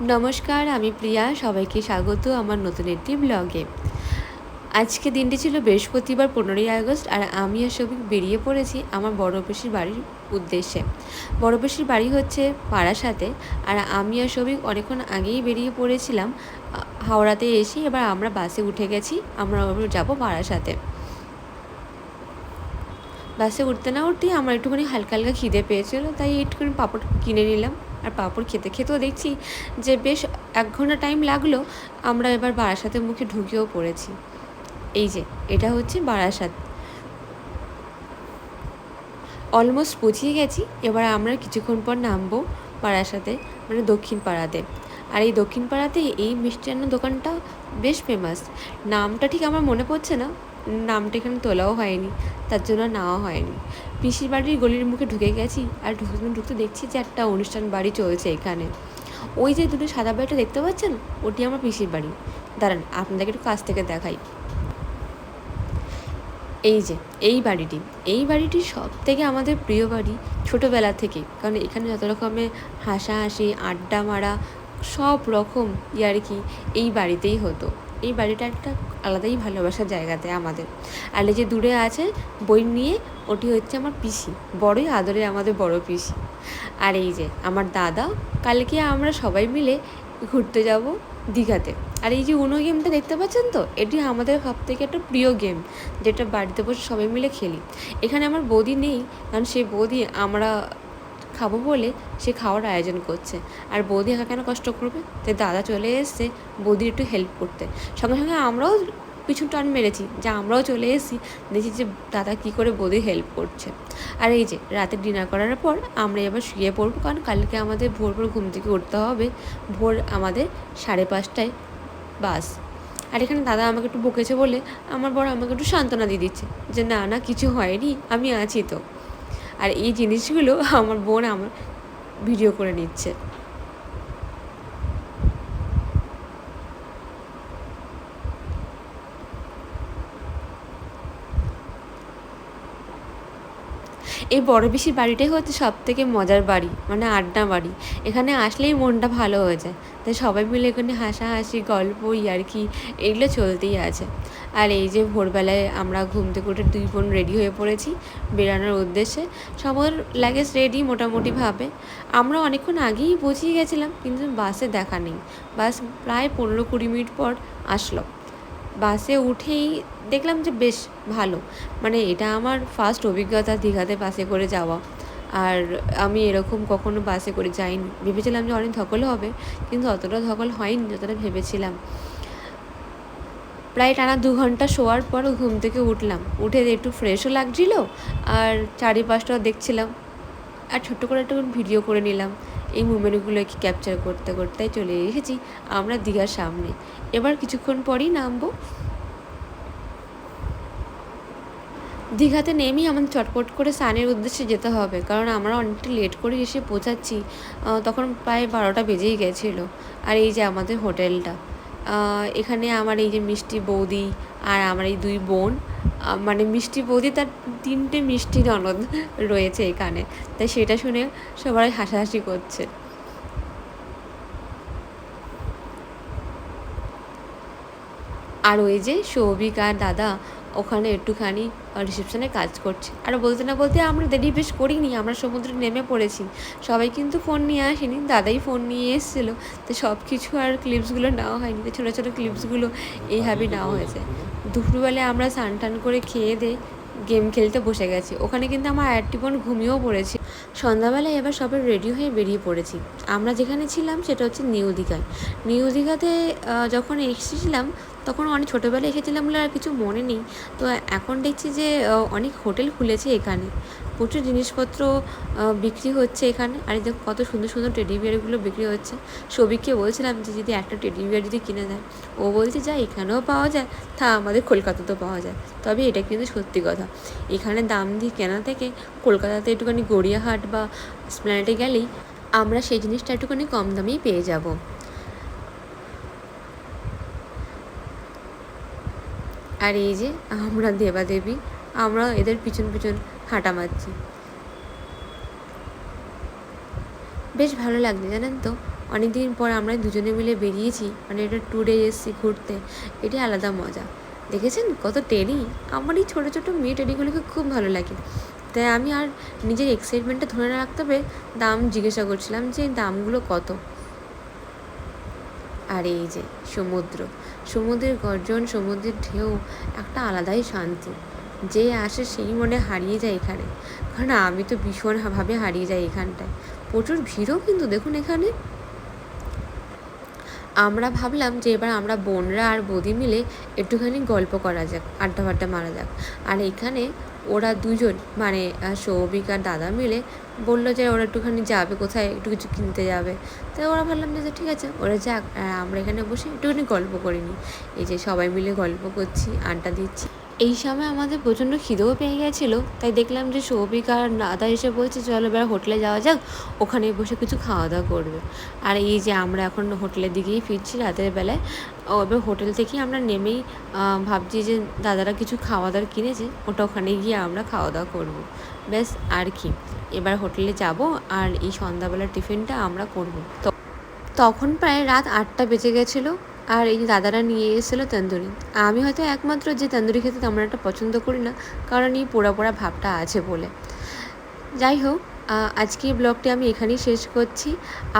নমস্কার, আমি প্রিয়া। সবাইকে স্বাগত আমার নতুন একটি ব্লগে। আজকে দিনটি ছিল বৃহস্পতিবার 15ই আগস্ট, আর আমি আর সবিক বেরিয়ে পড়েছি আমার বড় পিসির বাড়ির উদ্দেশ্যে। বড় পিসির বাড়ি হচ্ছে বারাসাতে, আর আমি আর সবিক অনেকক্ষণ আগেই বেরিয়ে পড়েছিলাম হাওড়াতে এসে। এবার আমরা বাসে উঠে গেছি, আমরা যাব বারাসাতে। বাসে উঠতে না উঠতেই আমার একটুখানি হালকা হালকা খিদে পেয়েছিল, তাই একটুখানি পাঁপড় কিনে নিলাম। আর পাঁপড় খেতে খেতেও দেখছি যে বেশ 1 ঘন্টা টাইম লাগলো। আমরা এবার বারাসাতের মুখে ঢুকেও পড়েছি। এই যে এটা হচ্ছে বারাসাত, অলমোস্ট পৌঁছিয়ে গেছি। এবার আমরা কিছুক্ষণ পর নামবো বারাসাতে, মানে দক্ষিণ পাড়াতে। আর এই দক্ষিণ পাড়াতে এই মিষ্টান্ন দোকানটা বেশ ফেমাস। নামটা ঠিক আমার মনে পড়ছে না, নামটা এখানে তোলাও হয়নি, তার জন্য নেওয়া হয়নি। পিসির বাড়ির গলির মুখে ঢুকে গেছি, আর ঢুকতে ঢুকতে দেখছি যে একটা অনুষ্ঠান বাড়ি চলছে এখানে। ওই যে দুটো সাদা বাড়িটা দেখতে পাচ্ছেন, ওটি আমার পিসির বাড়ি। দাঁড়ান আপনাদেরকে একটু কাছ থেকে দেখাই। এই যে এই বাড়িটি সব থেকে আমাদের প্রিয় বাড়ি ছোটোবেলা থেকে, কারণ এখানে যত রকমের হাসাহাসি আড্ডা মারা সব রকম ইয়ার্কি এই বাড়িতেই হতো। এই বাড়িটা একটা আলাদাই ভালোবাসার জায়গাতে আমাদের। আর এই যে দূরে আছে বই নিয়ে, ওটি হচ্ছে আমার পিসি, বড়ই আদরে আমাদের বড় পিসি। আর এই যে আমার দাদা, কালকে আমরা সবাই মিলে ঘুরতে যাব দীঘাতে। আর এই যে উনো গেমটা দেখতে পাচ্ছেন তো, এটি আমাদের সব থেকে একটা প্রিয় গেম, যেটা বাড়িতে বসে সবাই মিলে খেলি। এখানে আমার বৌদি নেই, কারণ সেই বৌদি আমরা খাবো বলে সে খাওয়ার আয়োজন করছে। আর বৌদি একা কেন কষ্ট করবে, তাই দাদা চলে এসছে বৌদির একটু হেল্প করতে। সঙ্গে সঙ্গে আমরাও পিছু টান মেরেছি, যে আমরাও চলে এসেছি, দেখি যে দাদা কী করে বৌদির হেল্প করছে। আর এই যে রাতে ডিনার করার পর আমরা এবার শুয়ে পড়বো, কারণ কালকে আমাদের ভোর ভোর ঘুম থেকে উঠতে হবে। ভোর আমাদের 5:30টায় বাস। আর এখানে দাদা আমাকে একটু বকেছে বলে আমার বড় আমাকে একটু সান্ত্বনা দিয়ে দিচ্ছে, যে না না কিছু হয়নি, আমি আছি তো। আর এই জিনিসগুলো আমার বোন আমার ভিডিও করে নিচ্ছে। এই বড় পিসির বাড়িটাই হচ্ছে সব থেকে মজার বাড়ি, মানে আড্ডা বাড়ি। এখানে আসলেই মনটা ভালো হয়ে যায়, তাই সবাই মিলে এখানে হাসাহাসি গল্প ইয়ার্কি এগুলো চলতেই আছে। আর এই যে ভোরবেলায় আমরা ঘুম থেকে উঠে 2 বোন রেডি হয়ে পড়েছি বেরানোর উদ্দেশ্যে। সবার লাগেজ রেডি মোটামুটিভাবে। আমরা অনেকক্ষণ আগেই পৌঁছিয়ে গেছিলাম, কিন্তু বাসে দেখা নেই। বাস প্রায় 15-20 মিনিট পর আসলো। বাসে উঠেই দেখলাম যে বেশ ভালো, মানে এটা আমার ফার্স্ট অভিজ্ঞতা দীঘাতে বাসে করে যাওয়া। আর আমি এরকম কখনো বাসে করে যাইনি, ভেবেছিলাম যে অনেক ধকল হবে, কিন্তু অতটা ধকল হয়নি যতটা ভেবেছিলাম। প্রায় টানা 2 ঘন্টা শোয়ার পর ঘুম থেকে উঠলাম, উঠে একটু ফ্রেশও লাগছিলো, আর চারিপাশটাও দেখছিলাম, আর ছোট্ট করে একটু ভিডিও করে নিলাম। এই মুমেন্টগুলোকে ক্যাপচার করতে করতে চলে এসেছি আমরা দীঘার সামনে। এবার কিছুক্ষণ পরই নামবো। দীঘাতে নেমেই আমাদের চটপট করে স্নানের উদ্দেশ্যে যেতে হবে, কারণ আমরা অনেকটা লেট করে এসে পৌঁছাচ্ছি। তখন প্রায় 12টা বেজেই গেছিলো। আর এই যে আমাদের হোটেলটা, এখানে আমার এই যে মিষ্টি বৌদি আর আমার এই 2 বোন, মানে মিষ্টি বৌদি তার 3টে মিষ্টি ননদ রয়েছে এখানে, তাই সেটা শুনে সবাই হাসাহাসি করছে। আর ওই যে সৌভিক আর দাদা ওখানে একটুখানি রিসেপশনে কাজ করছে। আর বলতে না বলতে আমরা দেরি বেশ করিনি, আমরা সমুদ্রে নেমে পড়েছি। সবাই কিন্তু ফোন নিয়ে আসেনি, দাদাই ফোন নিয়ে এসেছিলো, তো সব কিছু আর ক্লিপসগুলো নেওয়া হয়নি, তো ছোটো ছোটো ক্লিপসগুলো এইভাবেই নেওয়া হয়েছে। দুপুরবেলায় আমরা স্নান টান করে খেয়ে দিয়ে গেম খেলতে বসে গেছি। ওখানে কিন্তু আমার আরেকটি বোন ঘুমিয়েও পড়েছি। সন্ধ্যাবেলায় এবার সবাই রেডি হয়ে বেরিয়ে পড়েছি। আমরা যেখানে ছিলাম সেটা হচ্ছে নিউ দীঘায়। নিউ দীঘাতে যখন এসেছিলাম তখন অনেক ছোটোবেলায় এসেছিলাম বলে আর কিছু মনে নেই। তো এখন দেখছি যে অনেক হোটেল খুলেছে এখানে, প্রচুর জিনিসপত্র বিক্রি হচ্ছে এখানে। আর এই দেখো কত সুন্দর সুন্দর টেডি বিয়ারগুলো বিক্রি হচ্ছে। সবিককে বলছিলাম যে যদি একটা টেডি বিয়ার যদি কিনে দেয়, ও বলছে যা এখানেও পাওয়া যায়, তা আমাদের কলকাতাতেও পাওয়া যায়। তবে এটা কিন্তু সত্যি কথা, এখানে দাম দিয়ে কেনা থেকে কলকাতাতে একটুখানি গড়িয়াহাট বা এসপ্ল্যানেডে গেলেই আমরা সেই জিনিসটা একটুখানি কম দামেই পেয়ে যাব। আর এই যে আমরা দেবাদেবী, আমরা এদের পিছন পিছন হাঁটা মারছি। বেশ ভালো লাগছে জানেন তো, অনেক দিন পর আমরা দুজনে মিলে বেরিয়েছি, মানে এটা ট্যুরে এসেছি ঘুরতে, এটি আলাদা মজা। দেখেছেন কত টেডি, আমার এই ছোটো ছোটো মেয়ে টেডিগুলোকে খুব ভালো লাগে। তাই আমি আর নিজের এক্সাইটমেন্টটা ধরে না রাখতে হবে দাম জিজ্ঞাসা করছিলাম যে দামগুলো কত। আর এই যে সমুদ্রের গর্জন, সমুদ্রের ঢেউ একটা আলাদাই শান্তি। যে আসে সেই মনে হারিয়ে যায় এখানে, কারণ আমি তো ভীষণভাবে হারিয়ে যাই এখানটায়। প্রচুর ভিড়ও কিন্তু দেখুন এখানে। আমরা ভাবলাম যে এবার আমরা বোনরা আর বৌদি মিলে একটুখানি গল্প করা যাক, আড্ডা ফাড্ডা মারা যাক। আর এখানে ওরা দুজন মানে সৌভিক আর দাদা মিলে বললো যে ওরা একটুখানি যাবে কোথায়, একটু কিছু কিনতে যাবে। তাই ওরা ভাবলাম যে ঠিক আছে ওরা যাক, আর আমরা এখানে বসে একটুখানি গল্প করিনি। এই যে সবাই মিলে গল্প করছি, আড্ডা দিচ্ছি। এই সময় আমাদের প্রচণ্ড খিদেও পেয়ে গেছিলো, তাই দেখলাম যে সৌভিক আর দাদা এসে বলছে চলো এবার হোটেলে যাওয়া যাক, ওখানে বসে কিছু খাওয়া দাওয়া করবে। আর এই যে আমরা এখন হোটেলের দিকেই ফিরছি রাতের বেলায়। এবার হোটেল থেকেই আমরা নেমেই ভাবছি যে দাদারা কিছু খাওয়া দাওয়ার কিনেছে, ওটা ওখানে গিয়ে আমরা খাওয়া দাওয়া করবো। ব্যাস আর কি, এবার হোটেলে যাব আর এই সন্ধ্যাবেলার টিফিনটা আমরা করবো। তখন প্রায় রাত 8টা বেজে গেছিলো। আর এই যে দাদারা নিয়ে এসেছিলো তন্দুরি। আমি হয়তো একমাত্র যে তন্দুরি খেতে তেমন একটা পছন্দ করি না, কারণ এই পোড়া পোড়া ভাবটা আছে বলে। যাই হোক, আজকে এই ব্লগটি আমি এখানেই শেষ করছি।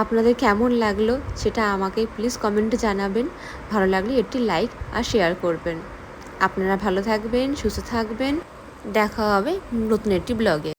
আপনাদের কেমন লাগলো সেটা আমাকে প্লিজ কমেন্টে জানাবেন। ভালো লাগলে একটি লাইক আর শেয়ার করবেন। আপনারা ভালো থাকবেন, সুস্থ থাকবেন। দেখা হবে নতুন একটি ব্লগে।